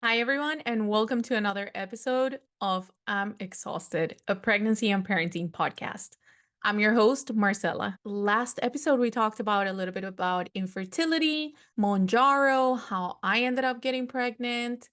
Hi, everyone, and welcome to another episode of I'm Exhausted, a pregnancy and parenting podcast. I'm your host, Marcella. Last episode, we talked about a little bit about infertility, Monjaro, how I ended up getting pregnant,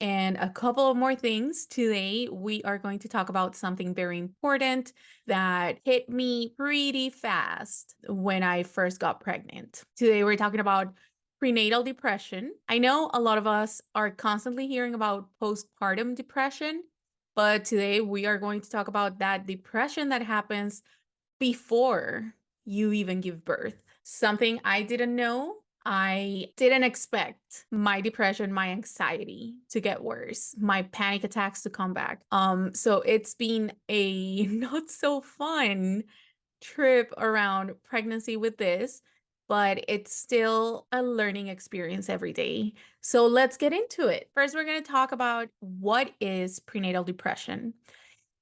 and a couple of more things. Today, we are going to talk about something very important that hit me pretty fast when I first got pregnant. Today, we're talking about prenatal depression. I know a lot of us are constantly hearing about postpartum depression, but today we are going to talk about that depression that happens before you even give birth. Something I didn't know. I didn't expect my depression, my anxiety to get worse, my panic attacks to come back. So it's been a not so fun trip around pregnancy with this, but it's still a learning experience every day. So let's get into it. First, we're going to talk about what is prenatal depression.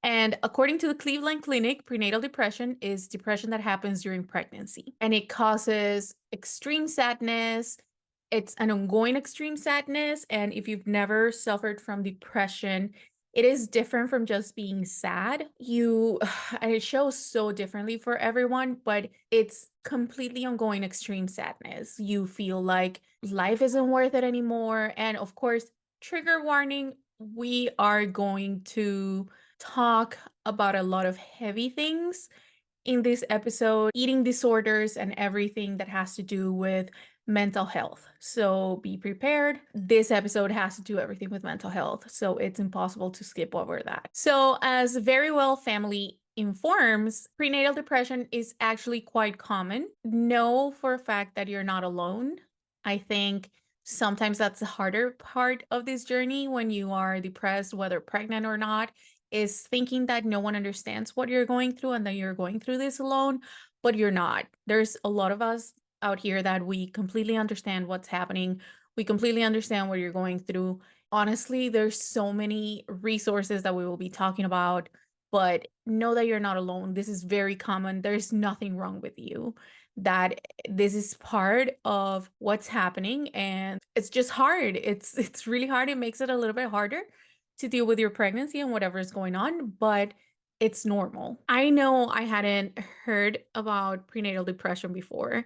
And according to the Cleveland Clinic, prenatal depression is depression that happens during pregnancy and it causes extreme sadness. It's an ongoing extreme sadness. And if you've never suffered from depression, it is different from just being sad. And it shows so differently for everyone, but it's completely ongoing extreme sadness. You feel like life isn't worth it anymore. And of course, trigger warning, we are going to talk about a lot of heavy things in this episode, eating disorders and everything that has to do with mental health. So be prepared. This episode has to do everything with mental health. So it's impossible to skip over that. So, as Very Well Family informs, prenatal depression is actually quite common. Know for a fact that you're not alone. I think sometimes that's the harder part of this journey when you are depressed, whether pregnant or not, is thinking that no one understands what you're going through and that you're going through this alone, but you're not. There's a lot of us out here that we completely understand what's happening. We completely understand what you're going through. Honestly, there's so many resources that we will be talking about, but know that you're not alone. This is very common. There's nothing wrong with you. That this is part of what's happening and it's just hard. It's really hard. It makes it a little bit harder to deal with your pregnancy and whatever is going on, but it's normal. I know I hadn't heard about prenatal depression before.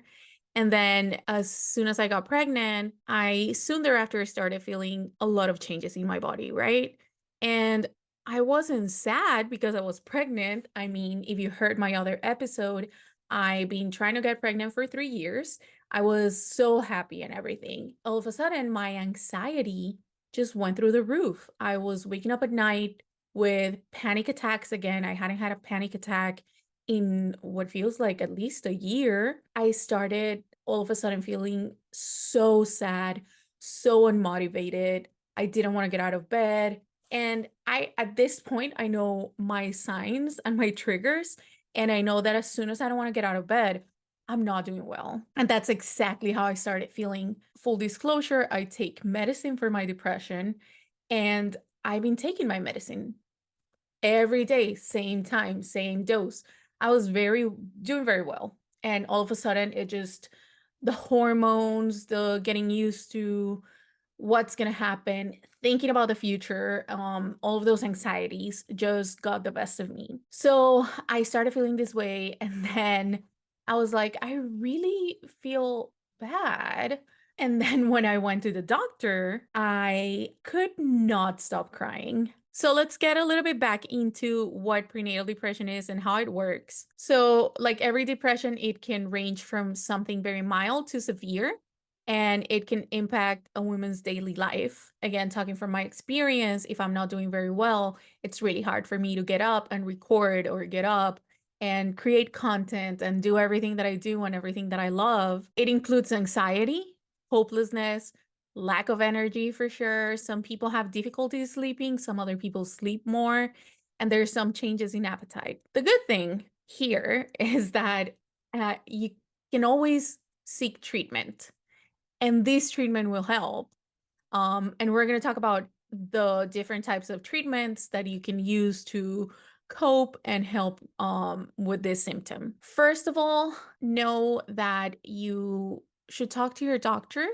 And then as soon as I got pregnant, I soon thereafter started feeling a lot of changes in my body, right? And I wasn't sad because I was pregnant. I mean, if you heard my other episode, I've been trying to get pregnant for 3 years. I was so happy and everything. All of a sudden, my anxiety just went through the roof. I was waking up at night with panic attacks again. I hadn't had a panic attack in what feels like at least a year. I started all of a sudden feeling so sad, so unmotivated. I didn't want to get out of bed. And at this point, I know my signs and my triggers. And I know that as soon as I don't want to get out of bed, I'm not doing well. And that's exactly how I started feeling. Full disclosure, I take medicine for my depression, and I've been taking my medicine every day, same time, same dose. I was very doing very well. And all of a sudden, the hormones, the getting used to what's going to happen, thinking about the future, all of those anxieties just got the best of me. So I started feeling this way. And then I was like, I really feel bad. And then when I went to the doctor, I could not stop crying. So let's get a little bit back into what prenatal depression is and how it works. So, like every depression, it can range from something very mild to severe, and it can impact a woman's daily life. Again, talking from my experience, if I'm not doing very well, it's really hard for me to get up and record or get up and create content and do everything that I do and everything that I love. It includes anxiety, hopelessness, lack of energy for sure. Some people have difficulty sleeping, some other people sleep more, and there's some changes in appetite. The good thing here is that you can always seek treatment, and this treatment will help. And we're going to talk about the different types of treatments that you can use to cope and help with this symptom. First of all, know that you should talk to your doctor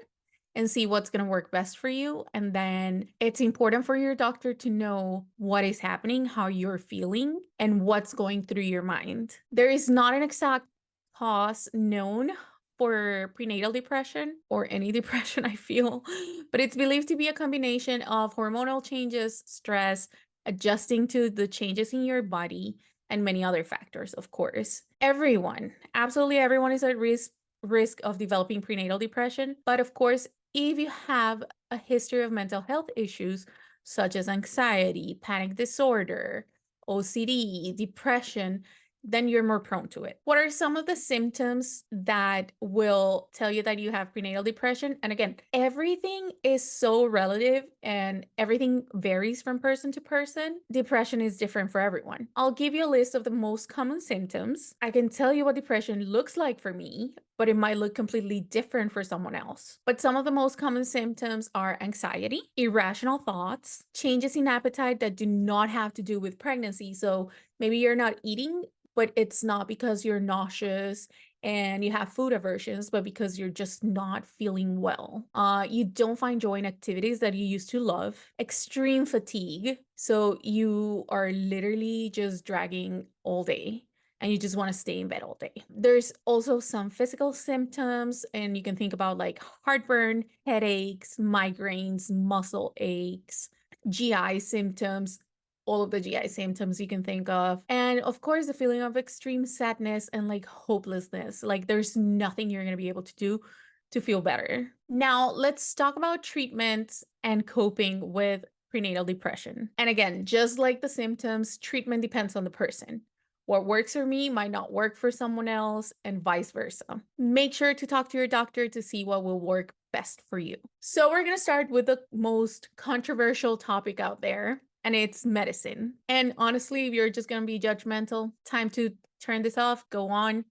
and see what's going to work best for you. And then it's important for your doctor to know what is happening, how you're feeling, and what's going through your mind. There is not an exact cause known for prenatal depression or any depression, I feel, but it's believed to be a combination of hormonal changes, stress, adjusting to the changes in your body, and many other factors, of course. Everyone, absolutely everyone is at risk of developing prenatal depression, but of course, if you have a history of mental health issues such as anxiety, panic disorder, OCD, depression, then you're more prone to it. What are some of the symptoms that will tell you that you have prenatal depression? And again, everything is so relative and everything varies from person to person. Depression is different for everyone. I'll give you a list of the most common symptoms. I can tell you what depression looks like for me, but it might look completely different for someone else. But some of the most common symptoms are anxiety, irrational thoughts, changes in appetite that do not have to do with pregnancy. So maybe you're not eating, but it's not because you're nauseous and you have food aversions, but because you're just not feeling well. You don't find joy in activities that you used to love. Extreme fatigue. So you are literally just dragging all day and you just want to stay in bed all day. There's also some physical symptoms, and you can think about like heartburn, headaches, migraines, muscle aches, GI symptoms, all of the GI symptoms you can think of. And of course, the feeling of extreme sadness and like hopelessness. Like there's nothing you're going to be able to do to feel better. Now, let's talk about treatments and coping with prenatal depression. And again, just like the symptoms, treatment depends on the person. What works for me might not work for someone else, and vice versa. Make sure to talk to your doctor to see what will work best for you. So, we're going to start with the most controversial topic out there, and it's medicine. And honestly, if you're just going to be judgmental, time to turn this off, go on.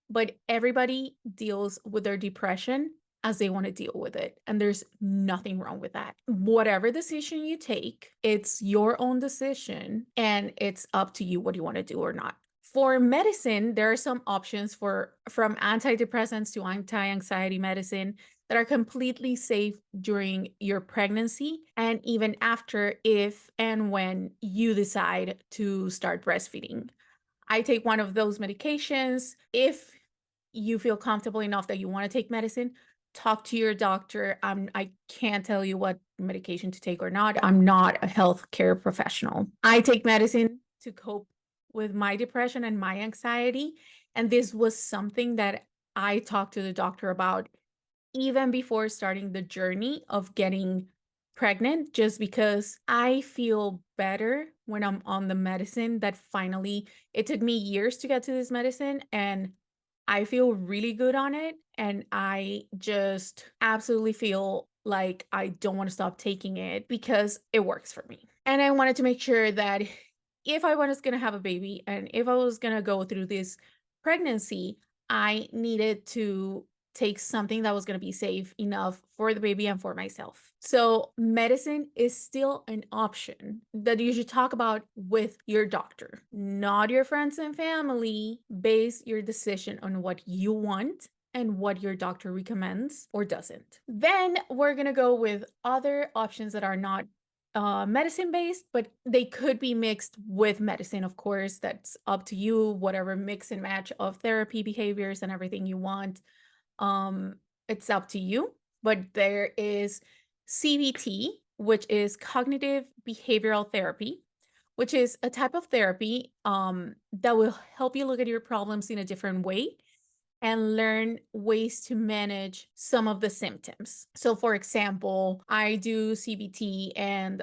But everybody deals with their depression as they want to deal with it. And there's nothing wrong with that. Whatever decision you take, it's your own decision, and it's up to you what you want to do or not. For medicine, there are some options from antidepressants to anti-anxiety medicine that are completely safe during your pregnancy and even after, if and when you decide to start breastfeeding. I take one of those medications. If you feel comfortable enough that you want to take medicine, talk to your doctor. I can't tell you what medication to take or not. I'm not a healthcare professional. I take medicine to cope with my depression and my anxiety. And this was something that I talked to the doctor about even before starting the journey of getting pregnant, just because I feel better when I'm on the medicine. That finally, it took me years to get to this medicine, and I feel really good on it. And I just absolutely feel like I don't want to stop taking it because it works for me. And I wanted to make sure that if I was going to have a baby and if I was going to go through this pregnancy, I needed to take something that was going to be safe enough for the baby and for myself. So, medicine is still an option that you should talk about with your doctor, not your friends and family. Base your decision on what you want and what your doctor recommends or doesn't. Then we're going to go with other options that are not medicine based, but they could be mixed with medicine, of course. That's up to you, whatever mix and match of therapy behaviors and everything you want. Um, it's up to you. But there is CBT, which is cognitive behavioral therapy, which is a type of therapy that will help you look at your problems in a different way and learn ways to manage some of the symptoms. So for example, I do CBT and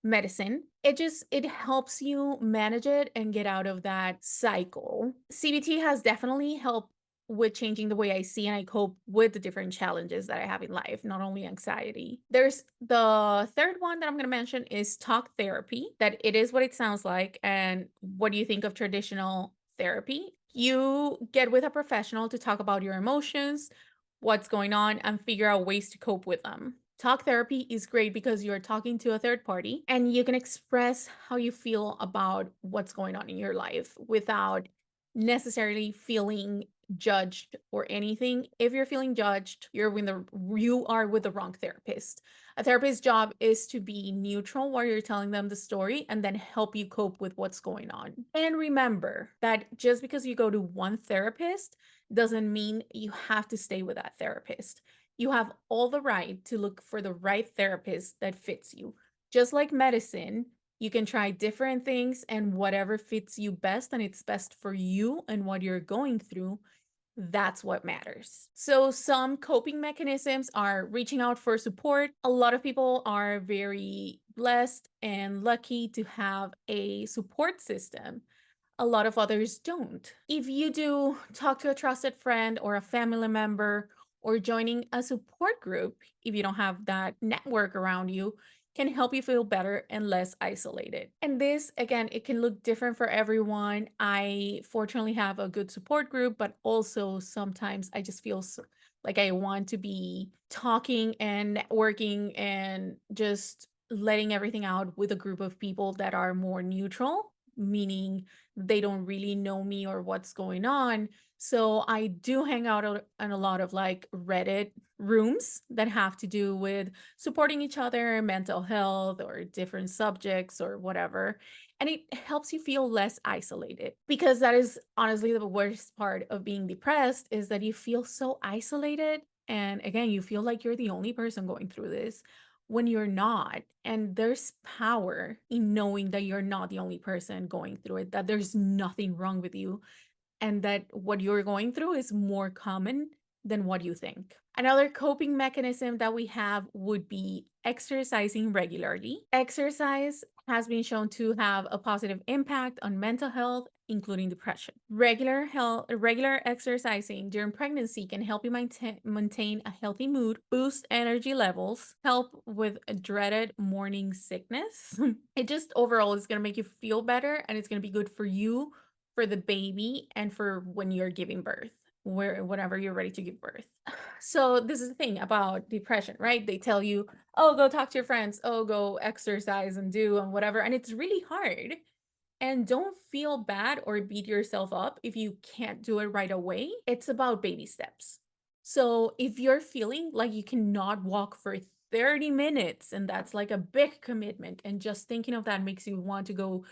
medicine. It helps you manage it and get out of that cycle. CBT has definitely helped with changing the way I see and I cope with the different challenges that I have in life, not only anxiety. There's the third one that I'm going to mention is talk therapy, that it is what it sounds like. And what do you think of traditional therapy? You get with a professional to talk about your emotions, what's going on, and figure out ways to cope with them. Talk therapy is great because you're talking to a third party and you can express how you feel about what's going on in your life without necessarily feeling judged or anything, if you're feeling judged, you are with the wrong therapist. A therapist's job is to be neutral while you're telling them the story and then help you cope with what's going on. And remember that just because you go to one therapist doesn't mean you have to stay with that therapist. You have all the right to look for the right therapist that fits you. Just like medicine, you can try different things, and whatever fits you best and it's best for you and what you're going through, that's what matters. So, some coping mechanisms are reaching out for support. A lot of people are very blessed and lucky to have a support system. A lot of others don't. If you do, talk to a trusted friend or a family member, or joining a support group, if you don't have that network around you, can help you feel better and less isolated. And this, again, it can look different for everyone. I fortunately have a good support group, but also sometimes I just feel like I want to be talking and networking and just letting everything out with a group of people that are more neutral, meaning they don't really know me or what's going on. So I do hang out in a lot of like Reddit rooms that have to do with supporting each other, mental health, or different subjects or whatever. And it helps you feel less isolated, because that is honestly the worst part of being depressed, is that you feel so isolated. And again, you feel like you're the only person going through this when you're not. And there's power in knowing that you're not the only person going through it, that there's nothing wrong with you, and that what you're going through is more common than what you think. Another coping mechanism that we have would be exercising regularly. Exercise has been shown to have a positive impact on mental health, including depression. Regular exercising during pregnancy can help you maintain a healthy mood, boost energy levels, help with a dreaded morning sickness. It just overall is going to make you feel better, and it's going to be good for you, for the baby, and for when you're giving birth, whenever you're ready to give birth. So this is the thing about depression, right? They tell you, oh, go talk to your friends, oh, go exercise and do and whatever, and it's really hard. And don't feel bad or beat yourself up if you can't do it right away. It's about baby steps. So if you're feeling like you cannot walk for 30 minutes and that's like a big commitment, and just thinking of that makes you want to go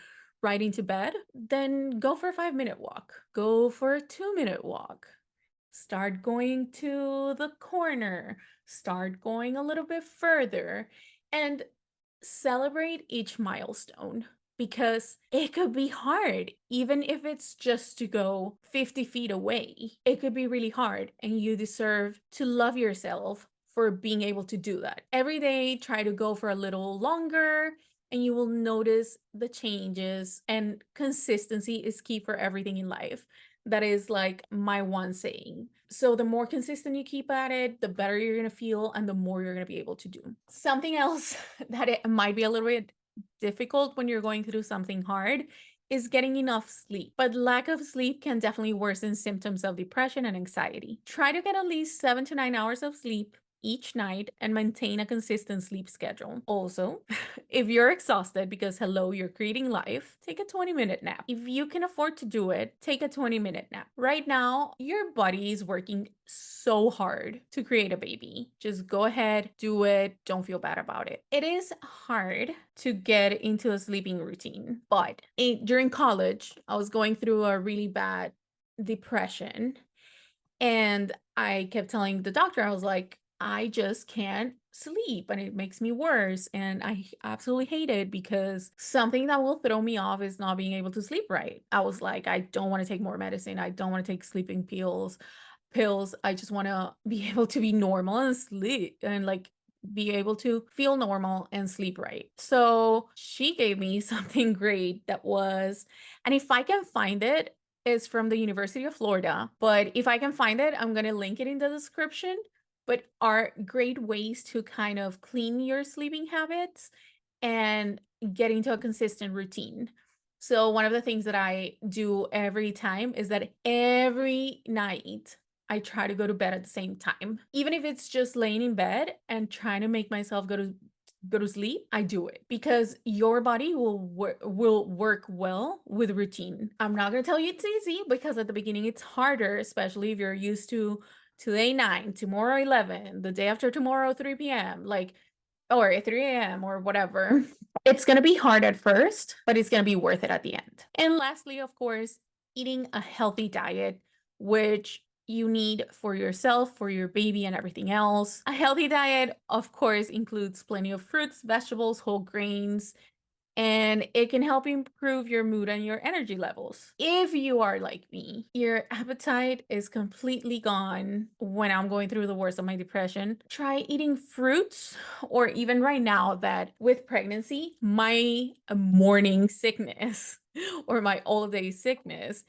right into bed, then go for a 5-minute walk. Go for a 2-minute walk. Start going to the corner. Start going a little bit further. And celebrate each milestone, because it could be hard. Even if it's just to go 50 feet away, it could be really hard, and you deserve to love yourself for being able to do that. Every day, try to go for a little longer, and you will notice the changes. And consistency is key for everything in life. That is like my one saying. So the more consistent you keep at it, the better you're going to feel and the more you're going to be able to do. Something else that it might be a little bit difficult when you're going through something hard is getting enough sleep. But lack of sleep can definitely worsen symptoms of depression and anxiety. Try to get at least 7 to 9 hours of sleep each night and maintain a consistent sleep schedule. Also, if you're exhausted because hello, you're creating life, take a 20-minute nap. If you can afford to do it, take a 20-minute nap. Right now, your body is working so hard to create a baby. Just go ahead, do it. Don't feel bad about it. It is hard to get into a sleeping routine, but during college, I was going through a really bad depression, and I kept telling the doctor, I was like, I just can't sleep and it makes me worse. And I absolutely hate it, because something that will throw me off is not being able to sleep right. I was like, I don't want to take more medicine. I don't want to take sleeping pills. I just want to be able to be normal and sleep and like be able to feel normal and sleep right. So she gave me something great that was, and if I can find it, it's from the University of Florida. But if I can find it, I'm going to link it in the description. But are great ways to kind of clean your sleeping habits and get into a consistent routine. So one of the things that I do every time is that every night I try to go to bed at the same time. Even if it's just laying in bed and trying to make myself go to go to sleep, I do it because your body will work well with routine. I'm not gonna tell you it's easy because at the beginning it's harder, especially if you're used to today 9, tomorrow 11, the day after tomorrow 3 p.m. like or 3 a.m. or whatever. It's gonna be hard at first, but it's gonna be worth it at the end. And lastly, of course, eating a healthy diet, which you need for yourself, for your baby, and everything else. A healthy diet, of course, includes plenty of fruits, vegetables, whole grains, and it can help improve your mood and your energy levels. If you are like me, your appetite is completely gone when I'm going through the worst of my depression, try eating fruits, or even right now that with pregnancy, my morning sickness or my all day sickness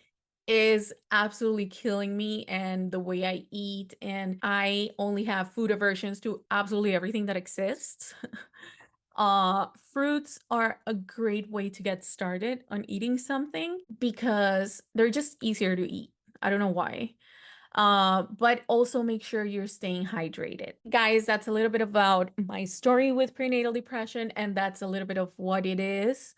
is absolutely killing me and the way I eat, and I only have food aversions to absolutely everything that exists. Fruits are a great way to get started on eating something because they're just easier to eat. I don't know why. But also make sure you're staying hydrated. Guys, that's a little bit about my story with prenatal depression, and that's a little bit of what it is.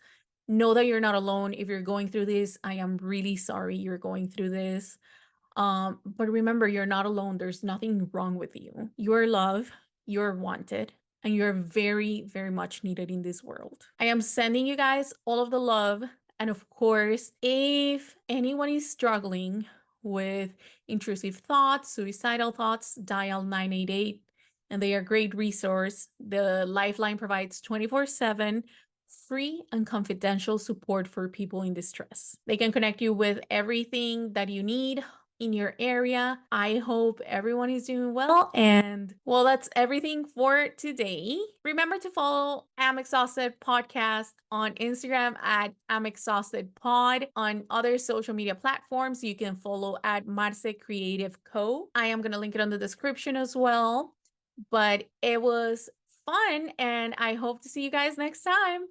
Know that you're not alone. If you're going through this, I am really sorry you're going through this. But remember, you're not alone. There's nothing wrong with you. You're loved, you're wanted, and you're very, very much needed in this world. I am sending you guys all of the love. And of course, if anyone is struggling with intrusive thoughts, suicidal thoughts, dial 988 and they are a great resource. The Lifeline provides 24/7 free and confidential support for people in distress. They can connect you with everything that you need in your area. I hope everyone is doing well. And well, that's everything for today. Remember to follow Am Exhausted Podcast on Instagram at Am Exhausted Pod. On other social media platforms, you can follow at Marce Creative Co. I am going to link it on the description as well. But it was fun, and I hope to see you guys next time.